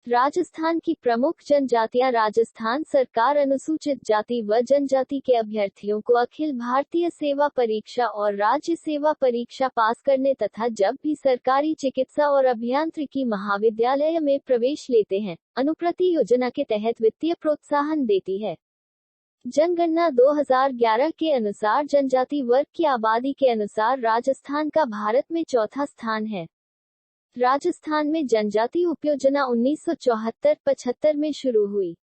राजस्थान की प्रमुख जनजातियां। राजस्थान सरकार अनुसूचित जाति व जनजाति के अभ्यर्थियों को अखिल भारतीय सेवा परीक्षा और राज्य सेवा परीक्षा पास करने तथा जब भी सरकारी चिकित्सा और अभियांत्रिकी महाविद्यालय में प्रवेश लेते हैं, अनुप्रति योजना के तहत वित्तीय प्रोत्साहन देती है। जनगणना 2011 के अनुसार जनजाति वर्ग की आबादी के अनुसार राजस्थान का भारत में चौथा स्थान है। राजस्थान में जनजाति उपयोजना 1974-75 में शुरू हुई।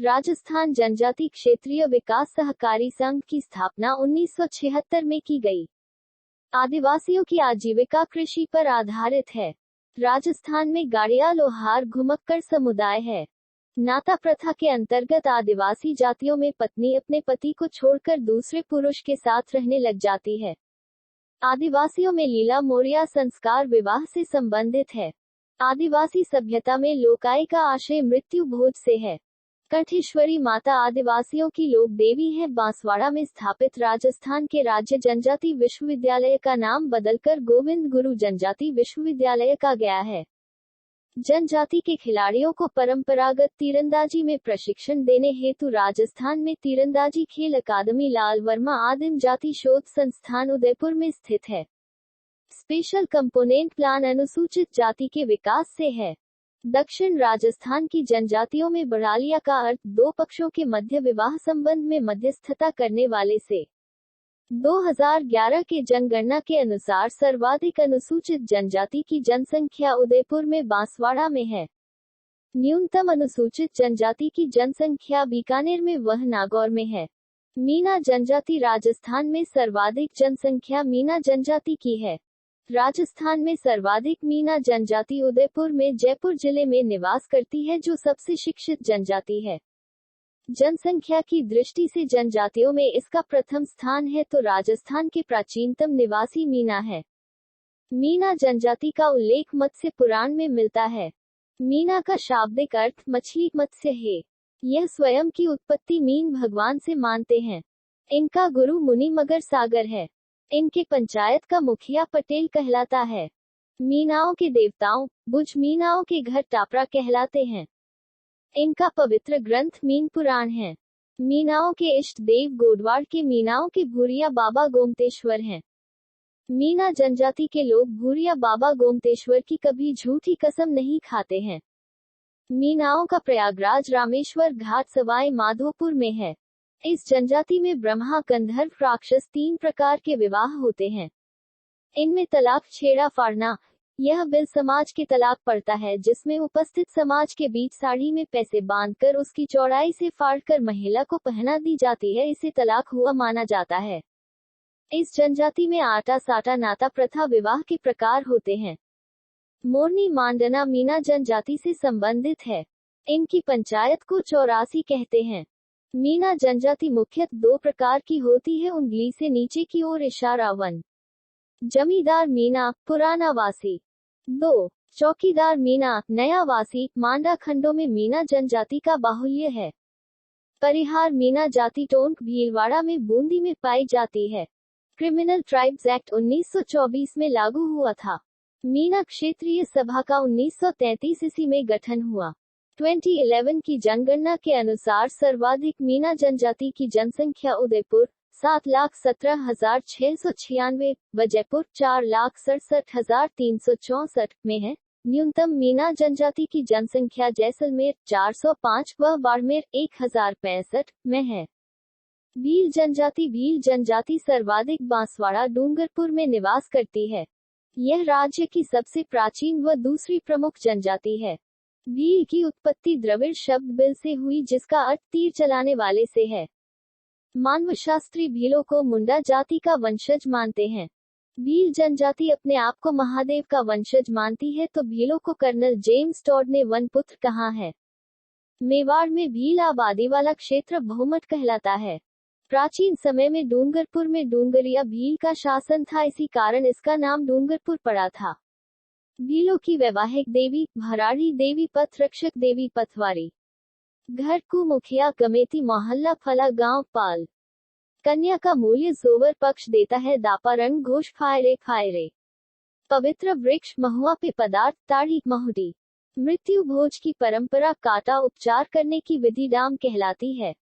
राजस्थान जनजाति क्षेत्रीय विकास सहकारी संघ की स्थापना 1976 में की गई। आदिवासियों की आजीविका कृषि पर आधारित है। राजस्थान में गाड़िया लोहार घुमक्कड़ समुदाय है। नाता प्रथा के अंतर्गत आदिवासी जातियों में पत्नी अपने पति को छोड़कर दूसरे पुरुष के साथ रहने लग जाती है। आदिवासियों में लीला मोरिया संस्कार विवाह से संबंधित है। आदिवासी सभ्यता में लोकाई का आशय मृत्यु भोज से है। कंठेश्वरी माता आदिवासियों की लोक देवी है। बांसवाड़ा में स्थापित राजस्थान के राज्य जनजाति विश्वविद्यालय का नाम बदलकर गोविंद गुरु जनजाति विश्वविद्यालय का गया है। जनजाति के खिलाड़ियों को परंपरागत तीरंदाजी में प्रशिक्षण देने हेतु राजस्थान में तीरंदाजी खेल अकादमी लाल वर्मा आदिम जाति शोध संस्थान उदयपुर में स्थित है। स्पेशल कंपोनेंट प्लान अनुसूचित जाति के विकास से है। दक्षिण राजस्थान की जनजातियों में बड़ालिया का अर्थ दो पक्षों के मध्य विवाह संबंध में मध्यस्थता करने वाले से। 2011 के जनगणना के अनुसार सर्वाधिक अनुसूचित जनजाति की जनसंख्या उदयपुर में बांसवाड़ा में है। न्यूनतम अनुसूचित जनजाति की जनसंख्या बीकानेर में वह नागौर में है। मीना जनजाति राजस्थान में सर्वाधिक जनसंख्या मीना जनजाति की है। राजस्थान में सर्वाधिक मीना जनजाति उदयपुर में जयपुर जिले में निवास करती है, जो सबसे शिक्षित जनजाति है। जनसंख्या की दृष्टि से जनजातियों में इसका प्रथम स्थान है तो राजस्थान के प्राचीनतम निवासी मीना है। मीना जनजाति का उल्लेख मत्स्य पुराण में मिलता है। मीना का शाब्दिक अर्थ मछली मत्स्य है। यह स्वयं की उत्पत्ति मीन भगवान से मानते हैं। इनका गुरु मुनि मगर सागर है। इनके पंचायत का मुखिया पटेल कहलाता है। मीनाओं के देवताओं बुझ मीनाओं के घर टापरा कहलाते हैं। इनका पवित्र ग्रंथ मीन पुराण है। मीनाओं के इष्ट देव गोडवाड़ के मीनाओं के भूरिया बाबा गोमतेश्वर हैं। मीना जनजाति के लोग भूरिया बाबा गोमतेश्वर की कभी झूठी कसम नहीं खाते हैं। मीनाओं का प्रयागराज रामेश्वर घाट सवाई माधोपुर में है। इस जनजाति में ब्रह्मा गंधर्व राक्षस 3 प्रकार के विवाह होते हैं। इनमें तलाक छेड़ा फाड़ना यह बिल समाज के तलाक पड़ता है, जिसमें उपस्थित समाज के बीच साड़ी में पैसे बांधकर उसकी चौड़ाई से फाड़कर महिला को पहना दी जाती है। इसे तलाक हुआ माना जाता है। इस जनजाति में आटा साटा नाता प्रथा विवाह के प्रकार होते हैं। मोरनी मांडना मीना जनजाति से संबंधित है। इनकी पंचायत को 84 कहते हैं। मीना जनजाति मुख्यतः 2 प्रकार की होती है, उंगली से नीचे की ओर इशारा 1। जमींदार मीना पुराना वासी। 2। चौकीदार मीना नया वासी। मांडा खंडों में मीना जनजाति का बाहुल्य है। परिहार मीना जाति टोंक भीलवाड़ा में बूंदी में पाई जाती है। क्रिमिनल ट्राइब्स एक्ट 1924 में लागू हुआ था। मीना क्षेत्रीय सभा का 1933 ईस्वी में गठन हुआ। 2011 की जनगणना के अनुसार सर्वाधिक मीना जनजाति की जनसंख्या उदयपुर 7,17,696 व जयपुर 4,67,364 में है। न्यूनतम मीना जनजाति की जनसंख्या जैसलमेर 405 व बाड़मेर 1065 में है। भील जनजाति सर्वाधिक बांसवाड़ा डूंगरपुर में निवास करती है। यह राज्य की सबसे प्राचीन व दूसरी प्रमुख जनजाति है। भील की उत्पत्ति द्रविड़ शब्द बिल से हुई, जिसका अर्थ तीर चलाने वाले से है। मानवशास्त्री भीलों को मुंडा जाति का वंशज मानते हैं। भील जनजाति अपने आप को महादेव का वंशज मानती है तो भीलों को कर्नल जेम्स टॉड ने वन पुत्र कहा है। मेवाड़ में भील आबादी वाला क्षेत्र बहुमठ कहलाता है। प्राचीन समय में डूंगरपुर में डूंगरिया भील का शासन था, इसी कारण इसका नाम डूंगरपुर पड़ा था। भीलों की वैवाहिक देवी भराड़ी देवी पथ रक्षक देवी पथवारी। घर को मुखिया कमेटी मोहल्ला फला गांव पाल। कन्या का मूल्य जोवर पक्ष देता है दापा रंग घोष फायरे फायरे। पवित्र वृक्ष महुआ पे पदार्थ ताड़ी महुडी। मृत्यु भोज की परंपरा काटा उपचार करने की विधि डाम कहलाती है।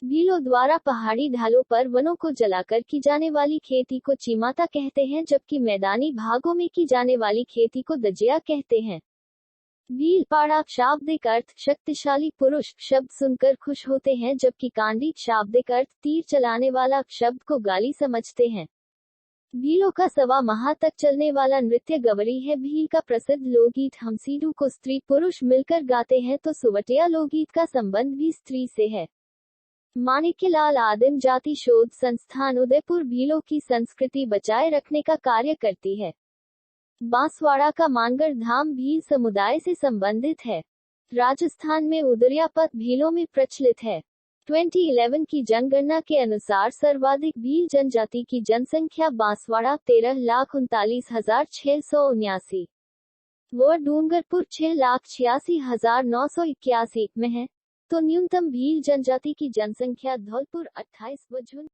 भीलों द्वारा पहाड़ी ढालों पर वनों को जलाकर की जाने वाली खेती को चीमाता कहते हैं, जबकि मैदानी भागों में की जाने वाली खेती को दजिया कहते हैं। भील पाड़ा शाब्दिक अर्थ शक्तिशाली पुरुष शब्द सुनकर खुश होते हैं, जबकि कांडी शाब्दिक अर्थ तीर चलाने वाला शब्द को गाली समझते हैं। भीलों का सवा माह तक चलने वाला नृत्य गवरी है। भील का प्रसिद्ध लोकगीत हमसीडू को स्त्री पुरुष मिलकर गाते हैं, तो सुवटिया लोकगीत का संबंध भी स्त्री से है। माणिक्यलाल आदिम जाति शोध संस्थान उदयपुर भीलों की संस्कृति बचाए रखने का कार्य करती है। बांसवाड़ा का मानगढ़ धाम भील समुदाय से संबंधित है। राजस्थान में उदरिया पथ भीलों में प्रचलित है। 2011 की जनगणना के अनुसार सर्वाधिक भील जनजाति की जनसंख्या बांसवाड़ा 13,39,679 व डूंगरपुर 6,86,981 में है, तो न्यूनतम भील जनजाति की जनसंख्या धौलपुर 28 व झुंझुनू